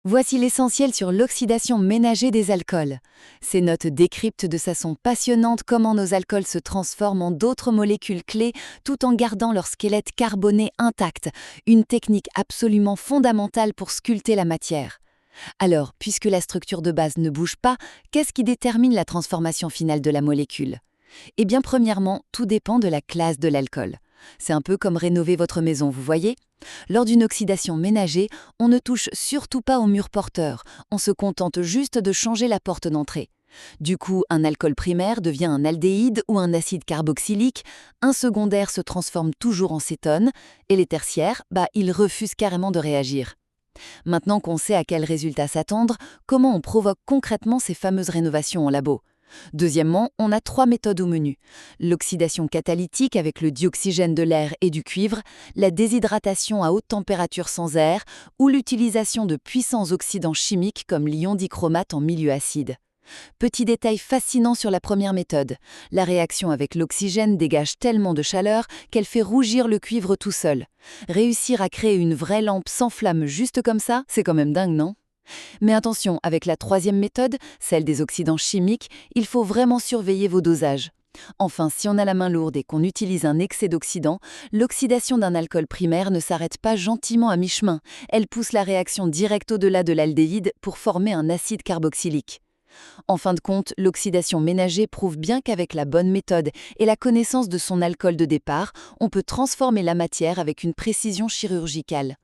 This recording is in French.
Voici l'essentiel sur l'oxydation ménagée des alcools. Ces notes décryptent de façon passionnante comment nos alcools se transforment en d'autres molécules clés tout en gardant leur squelette carboné intact, une technique absolument fondamentale pour sculpter la matière. Alors, puisque la structure de base ne bouge pas, qu'est-ce qui détermine la transformation finale de la molécule? Eh bien, premièrement, tout dépend de la classe de l'alcool. C'est un peu comme rénover votre maison, vous voyez? Lors d'une oxydation ménagée, on ne touche surtout pas au mur porteur, on se contente juste de changer la porte d'entrée. Du coup, un alcool primaire devient un aldéhyde ou un acide carboxylique, un secondaire se transforme toujours en cétone, et les tertiaires, ils refusent carrément de réagir. Maintenant qu'on sait à quel résultat s'attendre, comment on provoque concrètement ces fameuses rénovations en labo? Deuxièmement, on a 3 méthodes au menu. L'oxydation catalytique avec le dioxygène de l'air et du cuivre, la déshydratation à haute température sans air ou l'utilisation de puissants oxydants chimiques comme l'ion dichromate en milieu acide. Petit détail fascinant sur la première méthode. La réaction avec l'oxygène dégage tellement de chaleur qu'elle fait rougir le cuivre tout seul. Réussir à créer une vraie lampe sans flamme juste comme ça, c'est quand même dingue, non? Mais attention, avec la troisième méthode, celle des oxydants chimiques, il faut vraiment surveiller vos dosages. Enfin, si on a la main lourde et qu'on utilise un excès d'oxydants, l'oxydation d'un alcool primaire ne s'arrête pas gentiment à mi-chemin. Elle pousse la réaction direct au-delà de l'aldéhyde pour former un acide carboxylique. En fin de compte, l'oxydation ménagée prouve bien qu'avec la bonne méthode et la connaissance de son alcool de départ, on peut transformer la matière avec une précision chirurgicale.